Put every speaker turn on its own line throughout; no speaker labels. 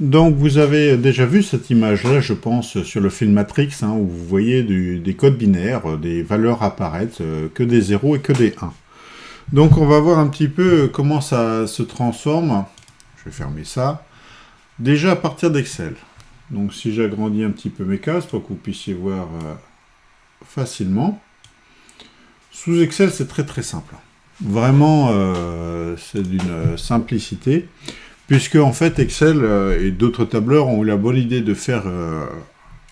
Donc vous avez déjà vu cette image-là, je pense, sur le film Matrix, hein, où vous voyez des codes binaires, des valeurs apparaître, que des 0 et que des 1. Donc on va voir un petit peu comment ça se transforme. Je vais fermer ça. Déjà à partir d'Excel. Donc si j'agrandis un petit peu mes cases pour que vous puissiez voir facilement. Sous Excel, c'est très très simple. Vraiment, c'est d'une simplicité. Puisque en fait Excel et d'autres tableurs ont eu la bonne idée de faire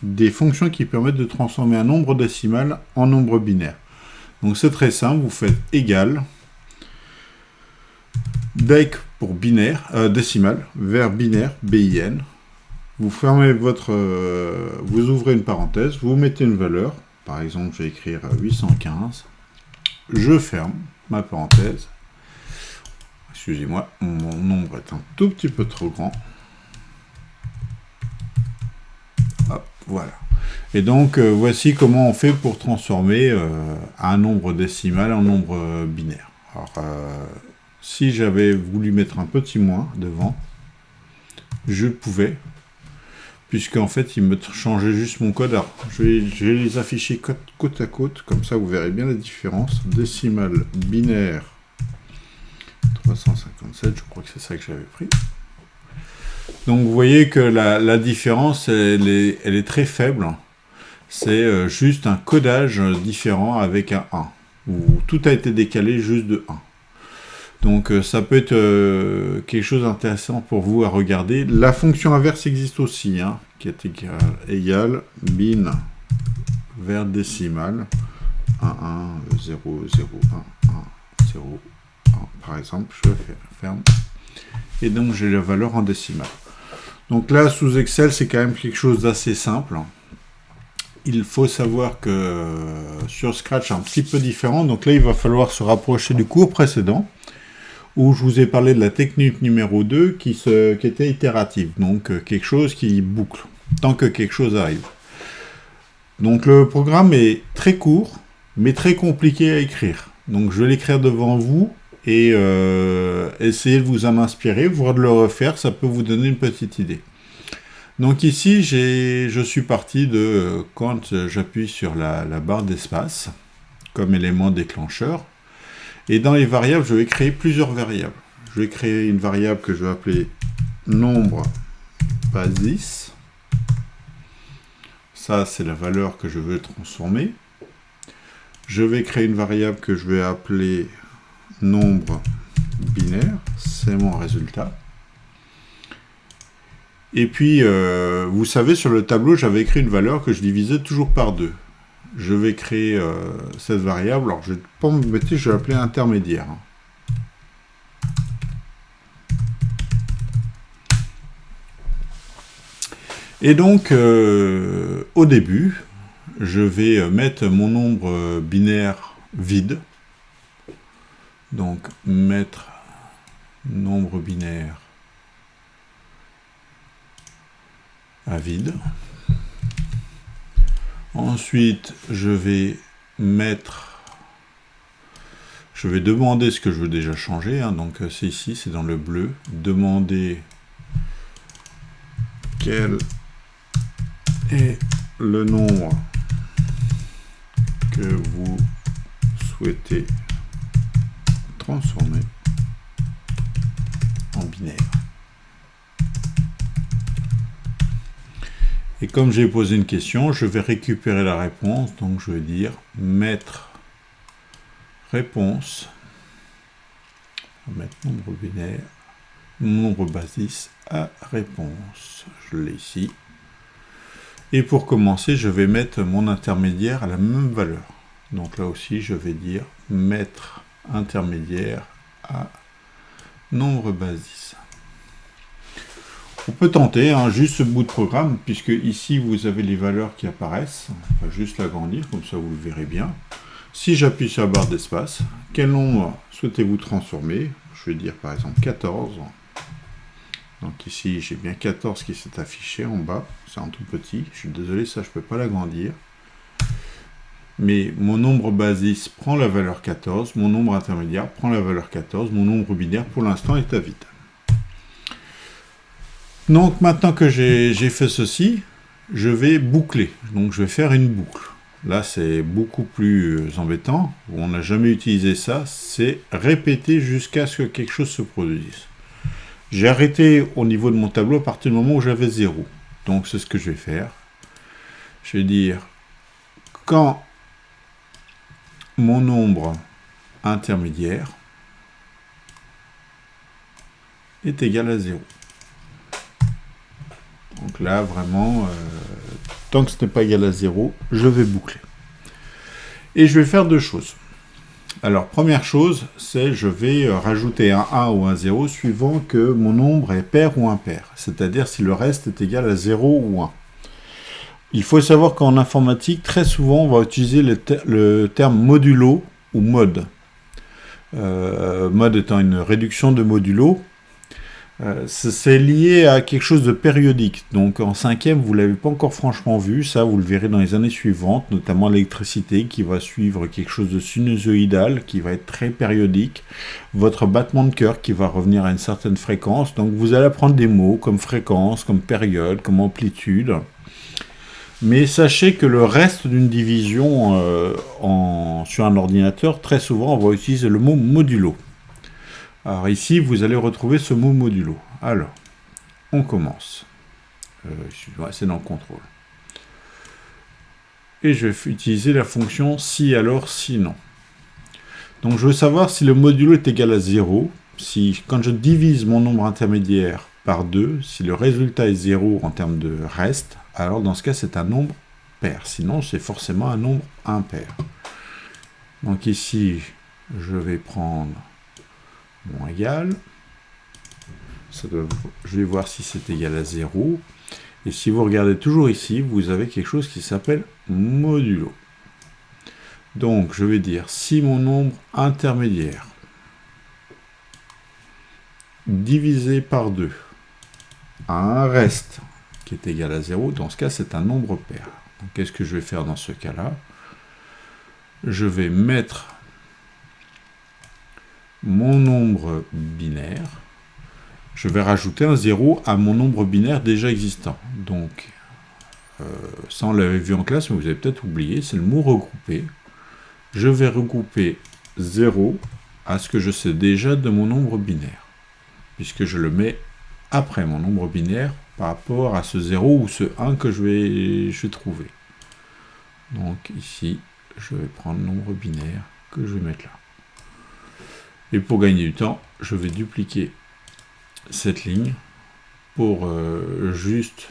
des fonctions qui permettent de transformer un nombre décimal en nombre binaire. Donc c'est très simple, vous faites égal, dec pour binaire, décimal, vers binaire, bin. Vous fermez vous ouvrez une parenthèse, vous mettez une valeur, par exemple je vais écrire 815, je ferme ma parenthèse. Excusez-moi, mon nombre est un tout petit peu trop grand. Hop, voilà. Et donc, voici comment on fait pour transformer un nombre décimal en nombre binaire. Alors, si j'avais voulu mettre un petit moins devant, je pouvais, puisqu'en fait, il me changeait juste mon code. Alors, je vais les afficher côte à côte, comme ça vous verrez bien la différence. Décimal binaire 357, je crois que c'est ça que j'avais pris. Donc vous voyez que la différence, elle est très faible. C'est juste un codage différent avec un 1, où tout a été décalé juste de 1. Donc ça peut être quelque chose d'intéressant pour vous à regarder. La fonction inverse existe aussi, hein, qui est égale bin vers décimal 1, 1, 0, 0, 1, 1, 0, 1. Par exemple, je ferme. Et donc j'ai la valeur en décimale. Donc là, sous Excel, c'est quand même quelque chose d'assez simple. Il faut savoir que sur Scratch, c'est un petit peu différent. Donc là, il va falloir se rapprocher du cours précédent, où je vous ai parlé de la technique numéro 2 qui était itérative. Donc quelque chose qui boucle, tant que quelque chose arrive. Donc le programme est très court, mais très compliqué à écrire. Donc je vais l'écrire devant vous, et essayez de vous en inspirer, voire de le refaire, ça peut vous donner une petite idée. Donc ici, je suis parti de quand j'appuie sur la barre d'espace, comme élément déclencheur, et dans les variables, je vais créer plusieurs variables. Je vais créer une variable que je vais appeler nombre basis. Ça, c'est la valeur que je veux transformer. Je vais créer une variable que je vais appeler nombre binaire, c'est mon résultat. Et puis, vous savez, sur le tableau, j'avais écrit une valeur que je divisais toujours par 2. Je vais créer cette variable, alors je vais pas m'embêter, je vais l'appeler intermédiaire. Et donc, au début, je vais mettre mon nombre binaire vide. Donc, mettre nombre binaire à vide. Ensuite, je vais demander ce que je veux déjà changer. Hein, donc, c'est ici, c'est dans le bleu. Demander quel est le nombre que vous souhaitez transformer en binaire. Et comme j'ai posé une question, je vais récupérer la réponse. Donc je vais dire mettre réponse. On va mettre nombre binaire, nombre basis à réponse. Je l'ai ici. Et pour commencer, je vais mettre mon intermédiaire à la même valeur. Donc là aussi, je vais dire mettre intermédiaire à nombre basis. On peut tenter juste ce bout de programme, puisque ici vous avez les valeurs qui apparaissent. On va juste l'agrandir, comme ça vous le verrez bien. Si j'appuie sur la barre d'espace, quel nombre souhaitez-vous transformer? Je vais dire par exemple 14. Donc ici j'ai bien 14 qui s'est affiché en bas, c'est en tout petit. Je suis désolé, ça je ne peux pas l'agrandir. Mais mon nombre basis prend la valeur 14, mon nombre intermédiaire prend la valeur 14, mon nombre binaire pour l'instant est à vide. Donc maintenant que j'ai fait ceci, je vais boucler. Donc je vais faire une boucle. Là c'est beaucoup plus embêtant. On n'a jamais utilisé ça. C'est répéter jusqu'à ce que quelque chose se produise. J'ai arrêté au niveau de mon tableau à partir du moment où j'avais 0. Donc c'est ce que je vais faire. Je vais dire quand mon nombre intermédiaire est égal à 0. Donc là, vraiment, tant que ce n'est pas égal à 0, je vais boucler. Et je vais faire deux choses. Alors, première chose, c'est je vais rajouter un 1 ou un 0 suivant que mon nombre est pair ou impair. C'est-à-dire si le reste est égal à 0 ou 1. Il faut savoir qu'en informatique, très souvent, on va utiliser le terme modulo ou mode. Mode étant une réduction de modulo. C'est lié à quelque chose de périodique. Donc en cinquième, vous ne l'avez pas encore franchement vu. Ça, vous le verrez dans les années suivantes, notamment l'électricité qui va suivre quelque chose de sinusoïdal, qui va être très périodique. Votre battement de cœur qui va revenir à une certaine fréquence. Donc vous allez apprendre des mots comme fréquence, comme période, comme amplitude. Mais sachez que le reste d'une division sur un ordinateur, très souvent, on va utiliser le mot modulo. Alors ici, vous allez retrouver ce mot modulo. Alors, on commence. C'est dans le contrôle. Et je vais utiliser la fonction si alors sinon. Donc je veux savoir si le modulo est égal à 0, si quand je divise mon nombre intermédiaire par 2, si le résultat est 0 en termes de reste, alors dans ce cas c'est un nombre pair. Sinon c'est forcément un nombre impair. Donc ici, je vais prendre moins égal. Je vais voir si c'est égal à 0. Et si vous regardez toujours ici, vous avez quelque chose qui s'appelle modulo. Donc, je vais dire si mon nombre intermédiaire divisé par 2 a un reste qui est égal à 0, dans ce cas, c'est un nombre pair. Donc, qu'est-ce que je vais faire dans ce cas-là? Je vais mettre mon nombre binaire, je vais rajouter un 0 à mon nombre binaire déjà existant. Donc, ça on l'avait vu en classe, mais vous avez peut-être oublié, c'est le mot regrouper. Je vais regrouper 0 à ce que je sais déjà de mon nombre binaire, puisque je le mets après mon nombre binaire par rapport à ce 0 ou ce 1 que je vais trouver. Donc ici, je vais prendre le nombre binaire que je vais mettre là. Et pour gagner du temps, je vais dupliquer cette ligne pour juste...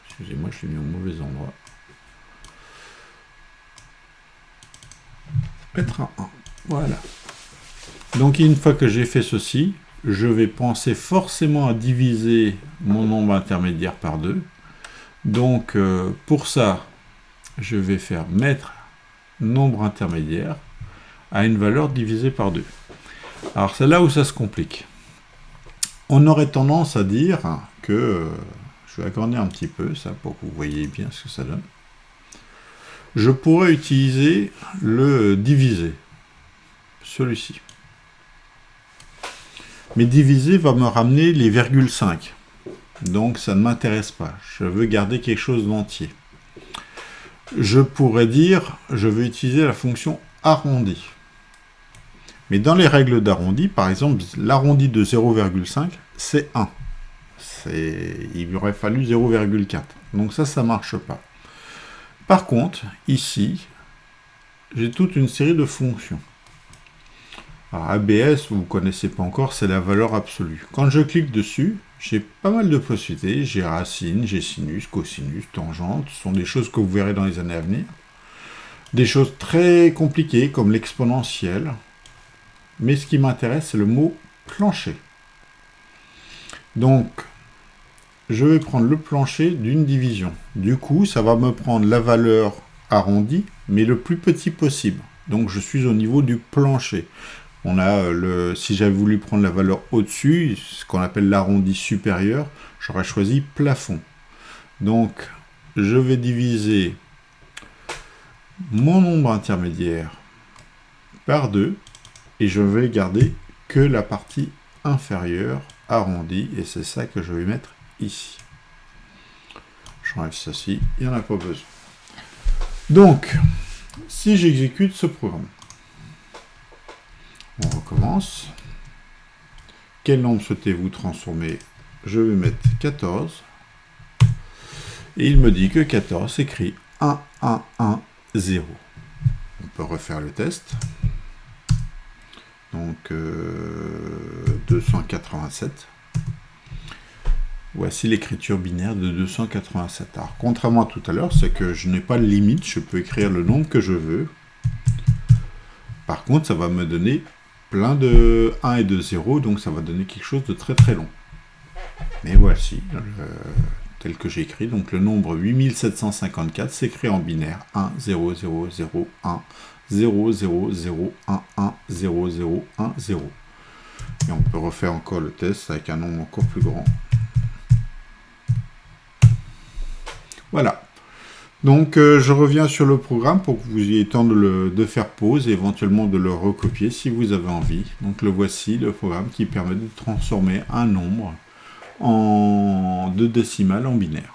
Excusez-moi, je l'ai mis au mauvais endroit. Mettre un 1. Voilà. Donc une fois que j'ai fait ceci, je vais penser forcément à diviser mon nombre intermédiaire par 2. Donc pour ça, je vais faire mettre nombre intermédiaire à une valeur divisée par 2. Alors c'est là où ça se complique. On aurait tendance à dire que, je vais agrandir un petit peu ça pour que vous voyez bien ce que ça donne. Je pourrais utiliser le diviser, celui-ci. Mais diviser va me ramener les virgules 5. Donc ça ne m'intéresse pas. Je veux garder quelque chose d'entier. Je pourrais dire, je vais utiliser la fonction arrondi. Mais dans les règles d'arrondi, par exemple, l'arrondi de 0,5, c'est 1. Il aurait fallu 0,4. Donc ça ne marche pas. Par contre, ici, j'ai toute une série de fonctions. Alors, ABS, vous ne connaissez pas encore, c'est la valeur absolue. Quand je clique dessus, j'ai pas mal de possibilités. J'ai racine, j'ai sinus, cosinus, tangente. Ce sont des choses que vous verrez dans les années à venir. Des choses très compliquées, comme l'exponentielle. Mais ce qui m'intéresse, c'est le mot plancher. Donc, je vais prendre le plancher d'une division. Du coup, ça va me prendre la valeur arrondie, mais le plus petit possible. Donc, je suis au niveau du plancher. On a si j'avais voulu prendre la valeur au-dessus, ce qu'on appelle l'arrondi supérieur, j'aurais choisi plafond. Donc, je vais diviser mon nombre intermédiaire par 2. Et je vais garder que la partie inférieure arrondie, et c'est ça que je vais mettre ici. J'enlève ceci, il n'y en a pas besoin. Donc, si j'exécute ce programme, on recommence. Quel nombre souhaitez-vous transformer? Je vais mettre 14. Et il me dit que 14 s'écrit 1, 1, 1, 0. On peut refaire le test. Donc, 287. Voici l'écriture binaire de 287. Alors, contrairement à tout à l'heure, c'est que je n'ai pas de limite. Je peux écrire le nombre que je veux. Par contre, ça va me donner plein de 1 et de 0. Donc, ça va donner quelque chose de très très long. Mais voici, tel que j'ai écrit. Donc, le nombre 8754 s'écrit en binaire 1, 0, 0, 0, 1, 0, 0, 0, 1, 1, 0, 0, 1, 0. Et on peut refaire encore le test avec un nombre encore plus grand. Voilà. Donc, je reviens sur le programme pour que vous ayez le temps de faire pause et éventuellement de le recopier si vous avez envie. Donc, le voici, le programme qui permet de transformer un nombre de décimales en binaire.